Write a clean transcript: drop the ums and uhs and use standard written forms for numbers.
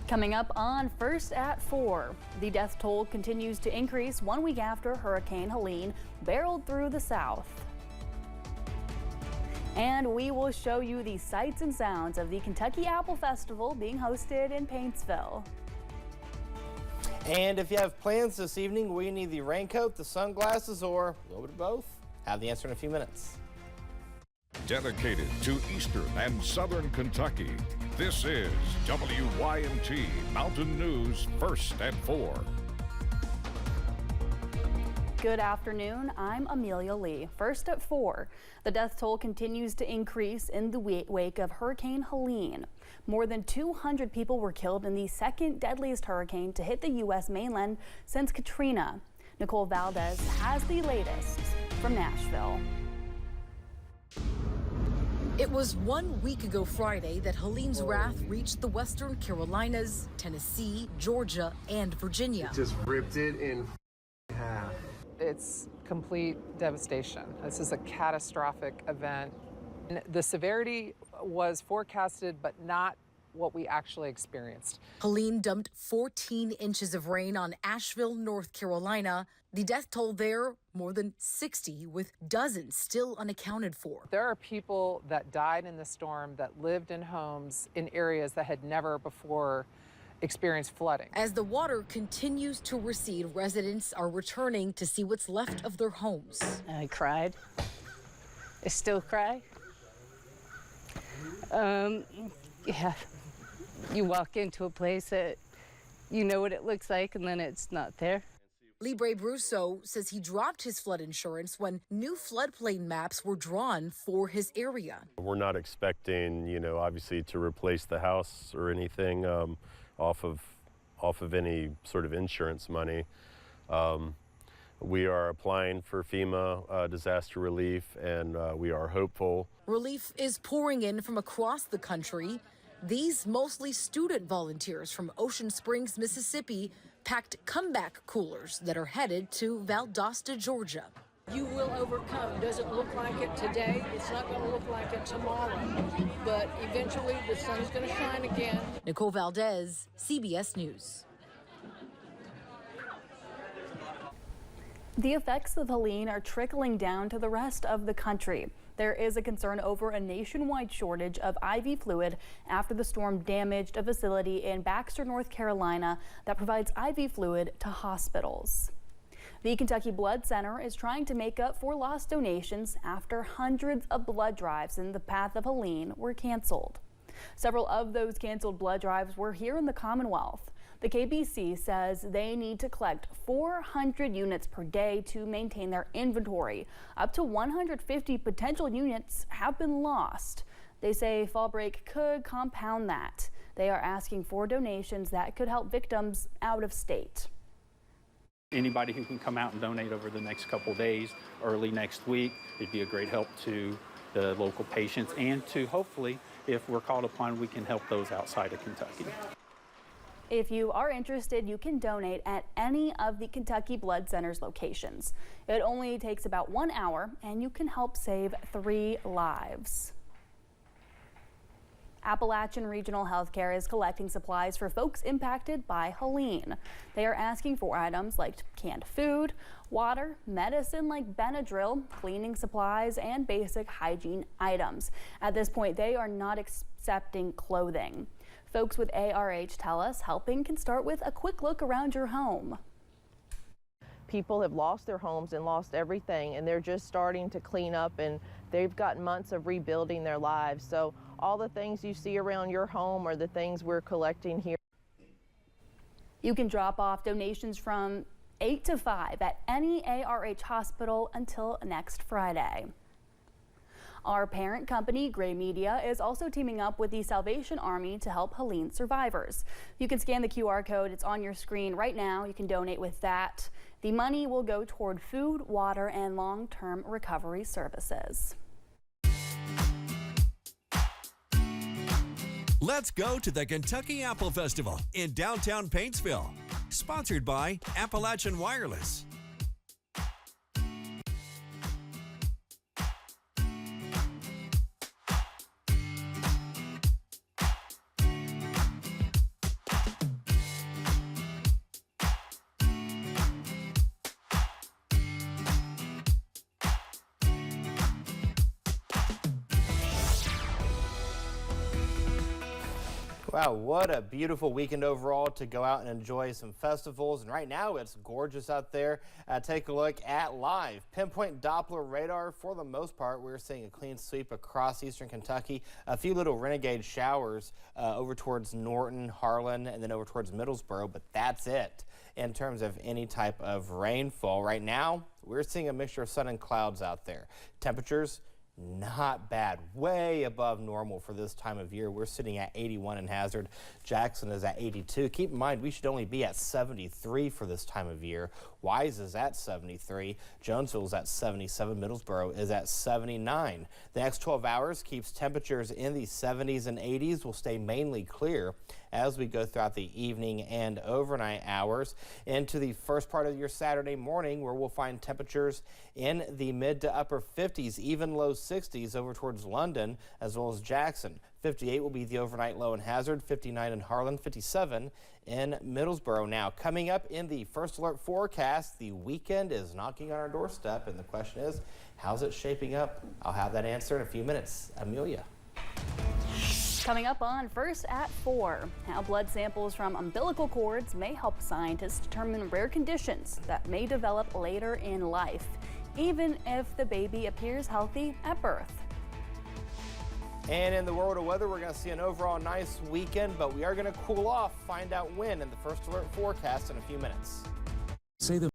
Coming up on First at 4, the death toll continues to increase 1 week after Hurricane Helene barreled through the South. And we will show you the sights and sounds of the Kentucky Apple Festival being hosted in Paintsville. And if you have plans this evening, will you need the raincoat, the sunglasses, or a little bit of both? Have the answer in a few minutes. Dedicated to Eastern and Southern Kentucky, this is WYMT Mountain News First at 4. Good afternoon, I'm Amelia Lee. First at 4, the death toll continues to increase in the wake of Hurricane Helene. More than 200 people were killed in the second deadliest hurricane to hit the U.S. mainland since Katrina. Nicole Valdez has the latest from Nashville. It was 1 week ago Friday that Helene's wrath reached the Western Carolinas, Tennessee, Georgia, and Virginia. It just ripped it in half. It's complete devastation. This is a catastrophic event. The severity was forecasted, but not what we actually experienced. Helene dumped 14 inches of rain on Asheville, North Carolina. The death toll there, more than 60, with dozens still unaccounted for. There are people that died in the storm that lived in homes in areas that had never before experienced flooding. As the water continues to recede, residents are returning to see what's left of their homes. I cried. I still cry. Yeah, you walk into a place that you know what it looks like and then it's not there. Libre Brusso says he dropped his flood insurance when new floodplain maps were drawn for his area. We're not expecting, obviously to replace the house or anything off of any sort of insurance money. We are applying for FEMA disaster relief, and we are hopeful. Relief is pouring in from across the country. These mostly student volunteers from Ocean Springs, Mississippi, packed comeback coolers that are headed to Valdosta, Georgia. You will overcome. Doesn't look like it today. It's not going to look like it tomorrow. But eventually the sun's going to shine again. Nicole Valdez, CBS News. The effects of Helene are trickling down to the rest of the country. There is a concern over a nationwide shortage of IV fluid after the storm damaged a facility in Baxter, North Carolina that provides IV fluid to hospitals. The Kentucky Blood Center is trying to make up for lost donations after hundreds of blood drives in the path of Helene were canceled. Several of those canceled blood drives were here in the Commonwealth. The KBC says they need to collect 400 units per day to maintain their inventory. Up to 150 potential units have been lost. They say fall break could compound that. They are asking for donations that could help victims out of state. Anybody who can come out and donate over the next couple days, early next week, it'd be a great help to the local patients and to hopefully, if we're called upon, we can help those outside of Kentucky. If you are interested, you can donate at any of the Kentucky Blood Center's locations. It only takes about 1 hour and you can help save 3 lives. Appalachian Regional Healthcare is collecting supplies for folks impacted by Helene. They are asking for items like canned food, water, medicine like Benadryl, cleaning supplies, and basic hygiene items. At this point, they are not accepting clothing. Folks with ARH tell us helping can start with a quick look around your home. People have lost their homes and lost everything, and they're just starting to clean up, and they've got months of rebuilding their lives. So all the things you see around your home are the things we're collecting here. You can drop off donations from 8 to 5 at any ARH hospital until next Friday. Our parent company, Gray Media, is also teaming up with the Salvation Army to help Helene survivors. You can scan the QR code. It's on your screen right now. You can donate with that. The money will go toward food, water, and long-term recovery services. Let's go to the Kentucky Apple Festival in downtown Paintsville. Sponsored by Appalachian Wireless. Wow, what a beautiful weekend overall to go out and enjoy some festivals. And right now it's gorgeous out there. Take a look at live pinpoint Doppler radar. For the most part, we're seeing a clean sweep across eastern Kentucky. A few little renegade showers over towards Norton, Harlan, and then over towards Middlesboro, but that's it in terms of any type of rainfall. Right now, we're seeing a mixture of sun and clouds out there. Temperatures not bad, way above normal for this time of year. We're sitting at 81 in Hazard. Jackson is at 82. Keep in mind, we should only be at 73 for this time of year. Wise is at 73. Jonesville is at 77. Middlesboro is at 79. The next 12 hours keeps temperatures in the 70s and 80s. Will stay mainly clear as we go throughout the evening and overnight hours into the first part of your Saturday morning, where we'll find temperatures in the mid to upper 50s, even low 60s over towards London as well as Jackson. 58 will be the overnight low in Hazard, 59 in Harlan, 57 in Middlesboro. Now, coming up in the first alert forecast, the weekend is knocking on our doorstep, and the question is, how's it shaping up? I'll have that answer in a few minutes. Amelia. Coming up on First at 4, how blood samples from umbilical cords may help scientists determine rare conditions that may develop later in life, even if the baby appears healthy at birth. And in the world of weather, we're going to see an overall nice weekend, but we are going to cool off. Find out when in the first alert forecast in a few minutes. Say the